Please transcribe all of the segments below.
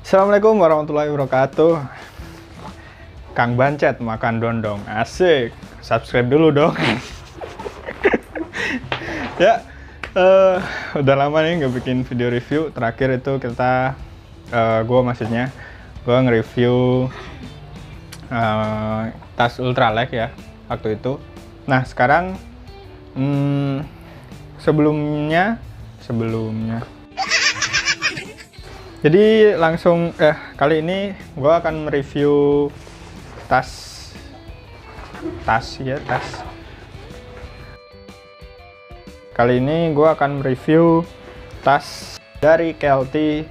Assalamualaikum warahmatullahi wabarakatuh. Kang Bancet makan dondong, asik. Subscribe dulu dong. Ya, udah lama nih nggak bikin video review. Terakhir itu kita, gue nge-review tas ultralight ya waktu itu. Nah sekarang sebelumnya jadi langsung kali ini gue akan mereview tas. Kali ini gue akan mereview tas dari Kelty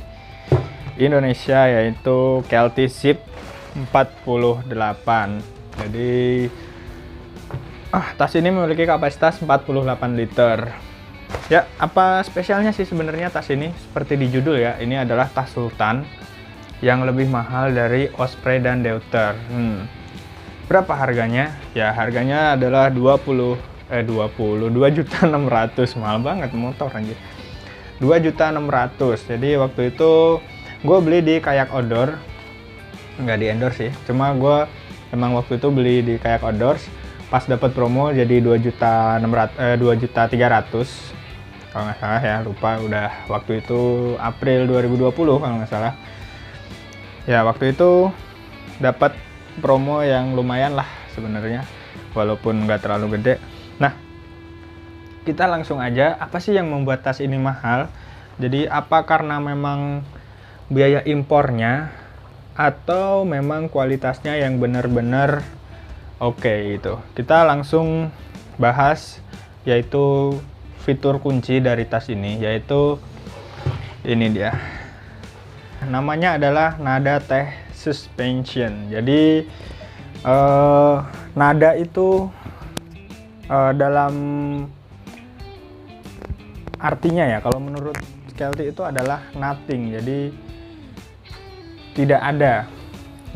Indonesia, yaitu Kelty Zip 48. Jadi tas ini memiliki kapasitas 48 liter. Ya, apa spesialnya sih sebenarnya tas ini? Seperti di judul ya, ini adalah tas Sultan yang lebih mahal dari Osprey dan Deuter. Berapa harganya? Ya, harganya adalah 2.600.000, mahal banget motor anjir. 2.600.000. Jadi waktu itu gue beli di Kayak Outdoor, nggak di endorse sih, cuma gue emang waktu itu beli di Kayak Outdoors pas dapat promo jadi 2.300.000 kalau nggak salah ya, lupa udah. Waktu itu April 2020 kalau nggak salah ya. Waktu itu dapat promo yang lumayan lah sebenarnya, walaupun nggak terlalu gede. Nah, kita langsung aja, apa sih yang membuat tas ini mahal? Jadi apa karena memang biaya impornya, atau memang kualitasnya yang benar-benar oke gitu? Kita langsung bahas, yaitu fitur kunci dari tas ini, yaitu ini dia. Namanya adalah Nada Tech Suspension. Jadi nada itu dalam artinya ya, kalau menurut Kelty itu adalah nothing, jadi tidak ada.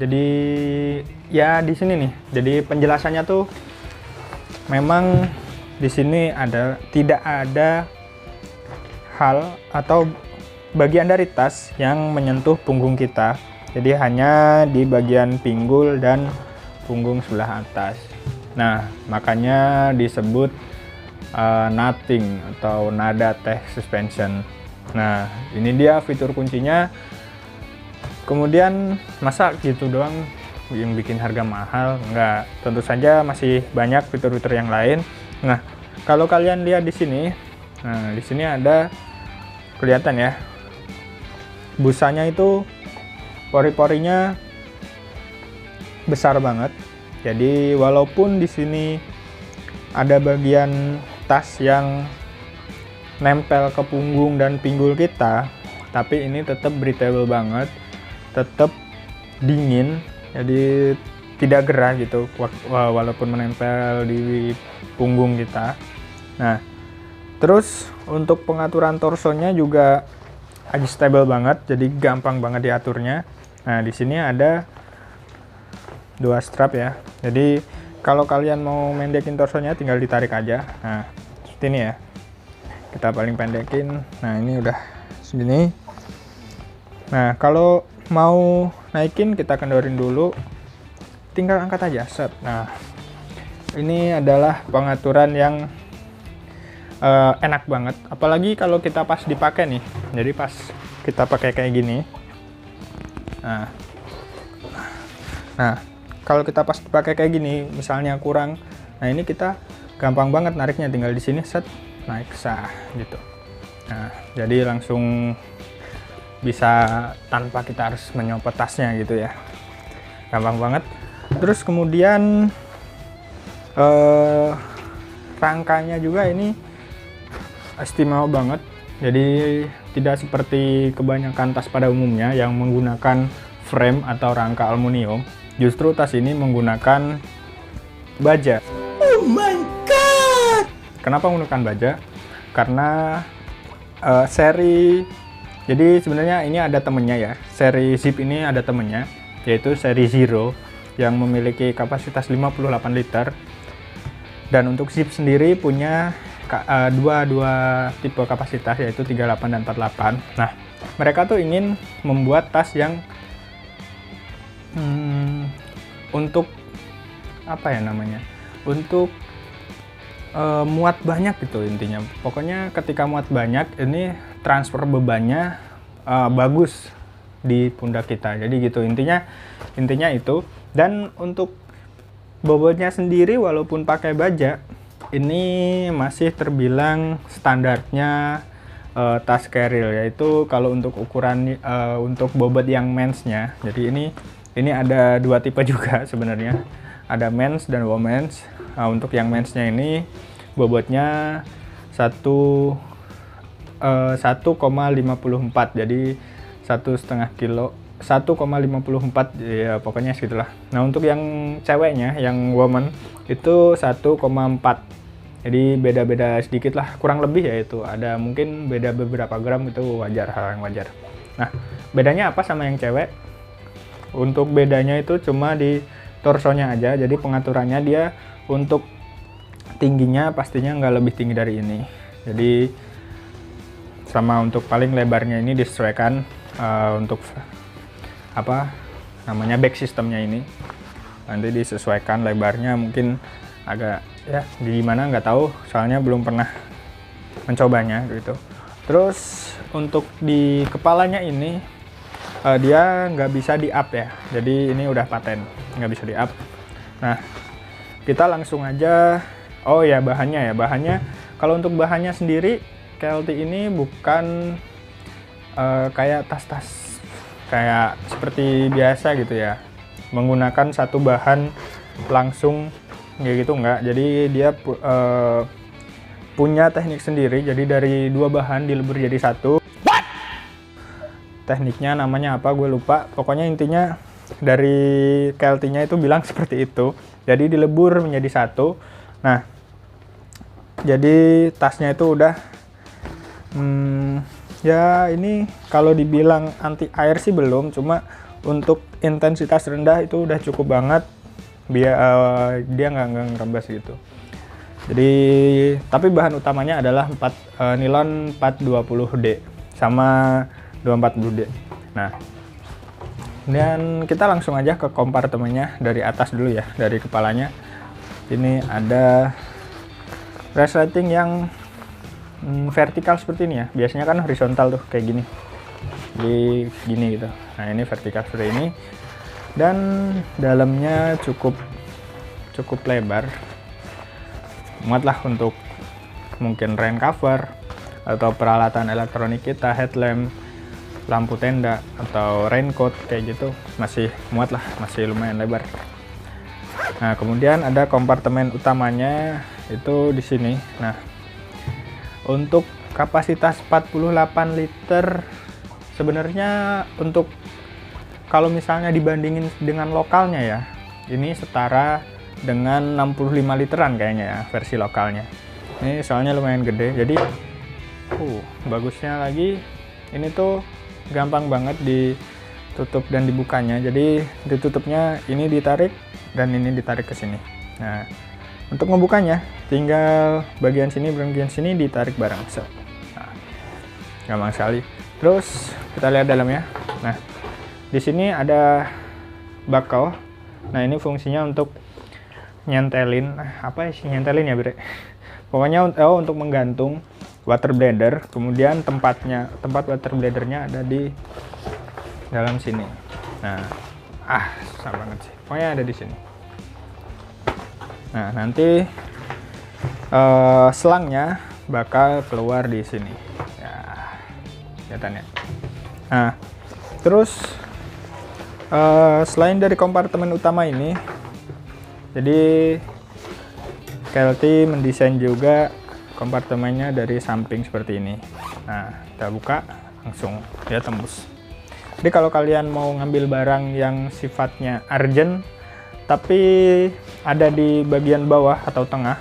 Jadi ya di sini nih, jadi penjelasannya tuh memang di sini tidak ada hal atau bagian dari tas yang menyentuh punggung kita. Jadi hanya di bagian pinggul dan punggung sebelah atas. Nah, makanya disebut nothing atau Nada Tech Suspension. Nah, ini dia fitur kuncinya. Kemudian masa gitu doang yang bikin harga mahal? Enggak, tentu saja masih banyak fitur-fitur yang lain. Nah, kalau kalian lihat di sini, di sini ada kelihatan ya, busanya itu pori-porinya besar banget. Jadi walaupun di sini ada bagian tas yang nempel ke punggung dan pinggul kita, tapi ini tetap breathable banget, tetap dingin, jadi tidak gerah gitu walaupun menempel di punggung kita. Nah, terus untuk pengaturan torsonya juga adjustable banget, jadi gampang banget diaturnya. Nah, di sini ada 2 strap ya. Jadi kalau kalian mau mendekin torsonya tinggal ditarik aja. Nah, seperti ini ya. Kita paling pendekin. Nah, ini udah segini. Nah, kalau mau naikin kita kendorin dulu. Tinggal angkat aja, set. Nah, ini adalah pengaturan yang enak banget. Apalagi kalau kita pas dipakai nih. Jadi pas kita pakai kayak gini. Nah, kalau kita pas dipakai kayak gini, misalnya kurang, nah ini kita gampang banget nariknya. Tinggal di sini, set, naik sah gitu. Nah, jadi langsung bisa tanpa kita harus menyopot tasnya gitu ya. Gampang banget. Terus kemudian rangkanya juga ini istimewa banget. Jadi tidak seperti kebanyakan tas pada umumnya yang menggunakan frame atau rangka aluminium. Justru tas ini menggunakan baja. Oh my god! Kenapa menggunakan baja? Karena jadi sebenarnya ini ada temennya ya. Seri Zip ini ada temennya, yaitu seri Zero yang memiliki kapasitas 58 liter. Dan untuk Zip sendiri punya dua tipe kapasitas, yaitu 38 dan 48. Nah, mereka tuh ingin membuat tas yang untuk apa ya namanya, untuk muat banyak gitu intinya. Pokoknya ketika muat banyak, ini transfer bebannya bagus di pundak kita. Jadi gitu intinya itu. Dan untuk bobotnya sendiri, walaupun pakai baja, ini masih terbilang standarnya tas Keril, yaitu kalau untuk ukuran untuk bobot yang mensnya. Jadi ini ada dua tipe juga sebenarnya, ada mens dan womens. Untuk yang mensnya ini bobotnya 1,54, jadi 1,5 kilo, 1,54 ya pokoknya segitulah. Nah, untuk yang ceweknya, yang woman itu 1,4. Jadi beda-beda sedikit lah, kurang lebih ya, itu ada mungkin beda beberapa gram, itu wajar, hal yang wajar. Nah, bedanya apa sama yang cewek? Untuk bedanya itu cuma di torsonya aja. Jadi pengaturannya dia untuk tingginya pastinya nggak lebih tinggi dari ini. Jadi sama untuk paling lebarnya ini disesuaikan untuk apa namanya back sistemnya ini. Nanti disesuaikan lebarnya, mungkin agak ya gimana nggak tahu, soalnya belum pernah mencobanya gitu. Terus untuk di kepalanya ini dia nggak bisa di up ya, jadi ini udah paten nggak bisa di up. Nah, kita langsung aja. Oh ya, bahannya kalau untuk bahannya sendiri, KLT ini bukan kayak tas-tas kayak seperti biasa gitu ya, menggunakan satu bahan langsung kayak gitu, enggak. Jadi dia punya teknik sendiri, jadi dari dua bahan dilebur jadi satu. Tekniknya namanya apa gue lupa, pokoknya intinya dari KLT-nya itu bilang seperti itu. Jadi dilebur menjadi satu. Nah, jadi tasnya itu udah ya ini kalau dibilang anti air sih belum, cuma untuk intensitas rendah itu udah cukup banget biar dia nggak ngerembes gitu. Jadi tapi bahan utamanya adalah nilon 420D sama 240D. Nah, dan kita langsung aja ke kompartemennya dari atas dulu ya, dari kepalanya. Ini ada resleting yang vertikal seperti ini ya. Biasanya kan horizontal tuh kayak gini, di gini gitu. Nah, ini vertikal seperti ini, dan dalamnya cukup lebar, muatlah untuk mungkin rain cover atau peralatan elektronik kita, headlamp, lampu tenda atau raincoat kayak gitu, masih muat lah, masih lumayan lebar. Nah, kemudian ada kompartemen utamanya itu di sini. Nah, untuk kapasitas 48 liter sebenarnya, untuk kalau misalnya dibandingin dengan lokalnya ya, ini setara dengan 65 literan kayaknya ya versi lokalnya. Ini soalnya lumayan gede, jadi bagusnya lagi ini tuh gampang banget ditutup dan dibukanya. Jadi ditutupnya ini ditarik dan ini ditarik ke sini. Nah, untuk membukanya tinggal bagian sini ditarik bareng. Nah, gampang sekali. Terus kita lihat dalamnya. Nah, di sini ada buckle. Nah, ini fungsinya untuk nyentelin, apa sih nyentelin ya, Bre? Pokoknya untuk menggantung water bladder. Kemudian tempat water bladdernya ada di dalam sini. Nah, susah banget sih. Pokoknya ada di sini. Nah, nanti selangnya bakal keluar di sini. Ya, kelihatan ya. Nah, terus selain dari kompartemen utama ini, jadi KLT mendesain juga kompartemennya dari samping seperti ini. Nah, kita buka langsung dia tembus. Jadi kalau kalian mau ngambil barang yang sifatnya urgent tapi ada di bagian bawah atau tengah,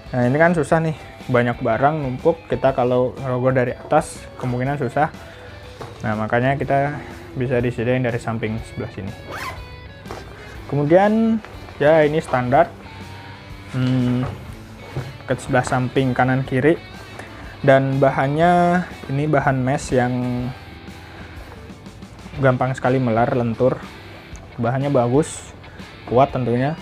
nah ini kan susah nih, banyak barang numpuk, kita kalau ngerogoh dari atas kemungkinan susah. Nah, makanya kita bisa disediain dari samping sebelah sini. Kemudian ya ini standar ke sebelah samping kanan kiri. Dan bahannya ini bahan mesh yang gampang sekali melar, lentur. Bahannya bagus, kuat tentunya.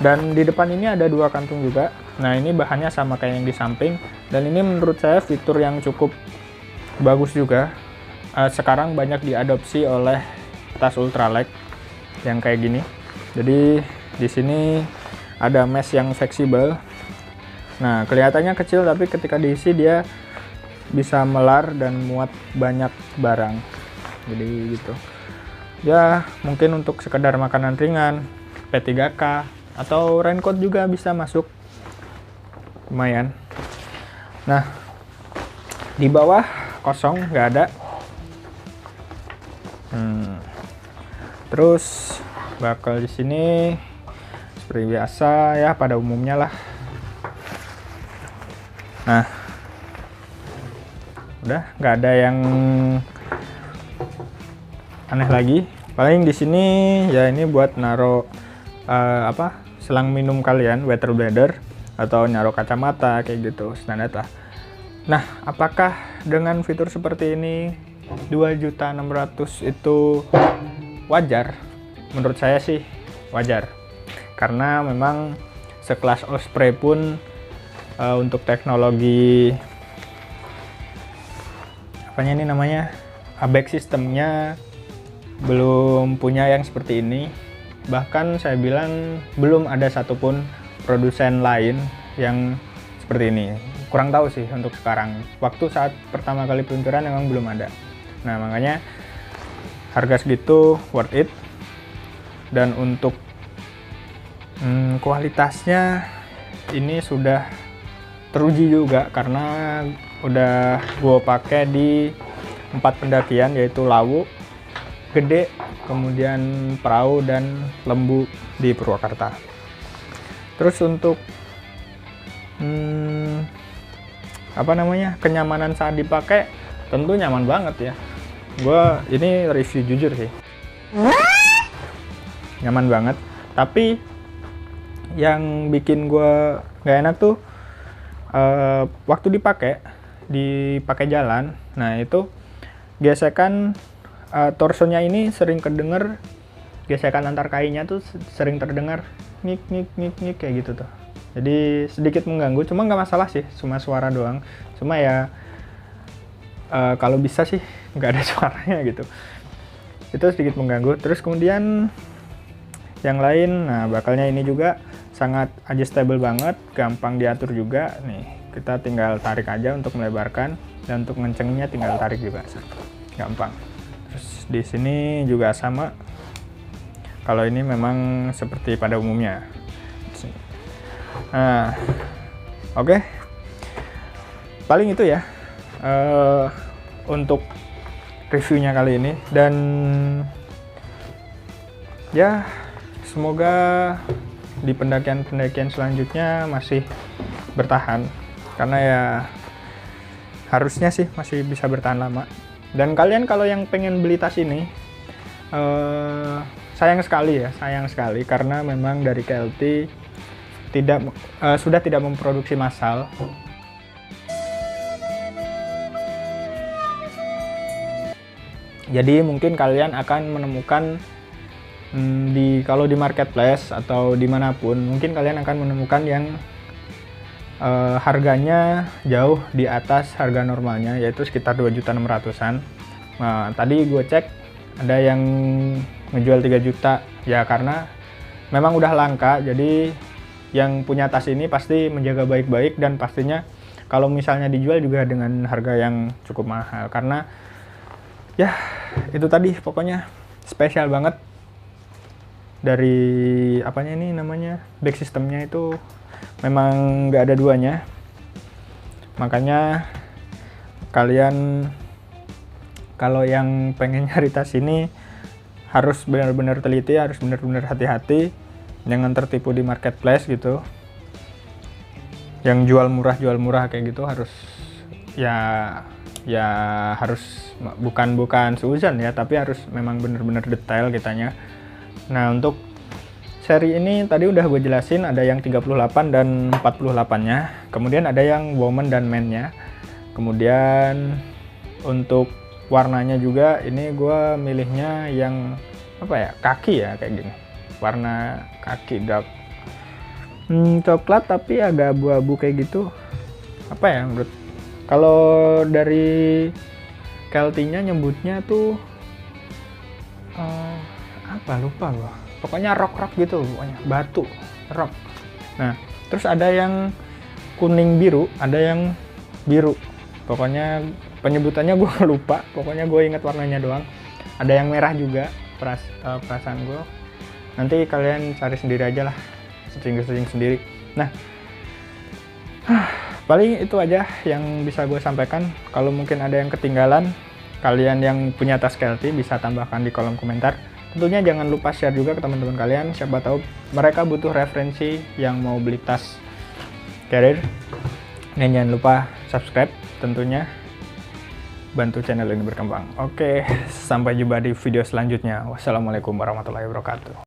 Dan di depan ini ada 2 kantung juga. Nah, ini bahannya sama kayak yang di samping, dan ini menurut saya fitur yang cukup bagus juga. Sekarang banyak diadopsi oleh tas ultralight yang kayak gini. Jadi di sini ada mesh yang fleksibel. Nah, kelihatannya kecil tapi ketika diisi dia bisa melar dan muat banyak barang. Jadi gitu. Ya, mungkin untuk sekedar makanan ringan, P3K atau raincoat juga bisa masuk. Lumayan. Nah, di bawah kosong, nggak ada. Terus bakal di sini seperti biasa ya, pada umumnya lah. Nah, udah nggak ada yang aneh lagi. Paling di sini ya ini buat naro selang minum kalian, water bladder, atau naro kacamata kayak gitu, standar lah. Nah, apakah dengan fitur seperti ini 2.600.000 itu wajar? Menurut saya sih wajar, karena memang sekelas Osprey pun untuk teknologi apanya ini namanya, ABEX sistemnya belum punya yang seperti ini. Bahkan saya bilang belum ada satupun produsen lain yang seperti ini. Kurang tahu sih untuk sekarang. Waktu saat pertama kali peluncuran memang belum ada. Nah, makanya harga segitu worth it. Dan untuk kualitasnya ini sudah teruji juga, karena udah gue pakai di 4 pendakian, yaitu Lawu, Gede, kemudian Perahu, dan Lembu di Purwakarta. Terus untuk kenyamanan saat dipakai, tentu nyaman banget ya. Gue ini review jujur sih, nyaman banget. Tapi yang bikin gue gak enak tuh waktu dipakai jalan. Nah, itu gesekan torsonya ini sering kedenger, gesekan antar kakinya tuh sering terdengar ngik ngik ngik ngik kayak gitu tuh. Jadi sedikit mengganggu, cuma nggak masalah sih, cuma suara doang. Cuma ya kalau bisa sih nggak ada suaranya gitu. Itu sedikit mengganggu. Terus kemudian yang lain, nah bakalnya ini juga sangat adjustable banget, gampang diatur juga. Nih, kita tinggal tarik aja untuk melebarkan, dan untuk ngencengnya tinggal tarik juga, gampang. Terus di sini juga sama. Kalau ini memang seperti pada umumnya. Nah, oke. Paling itu ya untuk reviewnya kali ini, dan ya semoga di pendakian-pendakian selanjutnya masih bertahan, karena ya harusnya sih masih bisa bertahan lama. Dan kalian kalau yang pengen beli tas ini, sayang sekali karena memang dari KLT sudah tidak memproduksi massal. Jadi mungkin kalian akan menemukan kalau di marketplace atau dimanapun, mungkin kalian akan menemukan yang harganya jauh di atas harga normalnya, yaitu sekitar 2.600.000-an. Nah, tadi gue cek ada yang ngejual 3 juta ya, karena memang udah langka. Jadi yang punya tas ini pasti menjaga baik-baik, dan pastinya kalau misalnya dijual juga dengan harga yang cukup mahal, karena ya itu tadi pokoknya spesial banget. Dari back sistemnya itu memang nggak ada duanya. Makanya kalian kalau yang pengen nyari tas ini harus benar-benar teliti, harus benar-benar hati-hati, jangan tertipu di marketplace gitu. Yang jual murah kayak gitu harus harus bukan seuzon ya, tapi harus memang benar-benar detail kitanya. Nah, untuk seri ini tadi udah gue jelasin, ada yang 38 dan 48-nya. Kemudian ada yang woman dan man-nya. Kemudian untuk warnanya juga ini gue milihnya yang apa ya, kaki ya, kayak gini. Warna kaki dark coklat tapi agak abu-abu kayak gitu. Apa ya menurut, kalau dari Kelty-nya nyebutnya tuh apa, lupa gua. Pokoknya rock gitu, pokoknya batu rock. Nah, terus ada yang kuning biru, ada yang biru. Pokoknya penyebutannya gue lupa, pokoknya gue ingat warnanya doang. Ada yang merah juga, perasaan gue. Nanti kalian cari sendiri aja lah, searching sendiri. Nah, paling itu aja yang bisa gue sampaikan. Kalau mungkin ada yang ketinggalan, kalian yang punya tas Kelty bisa tambahkan di kolom komentar. Tentunya jangan lupa share juga ke teman-teman kalian, siapa tahu mereka butuh referensi yang mau beli tas carrier. Dan jangan lupa subscribe, tentunya bantu channel ini berkembang. Oke, sampai jumpa di video selanjutnya. Wassalamualaikum warahmatullahi wabarakatuh.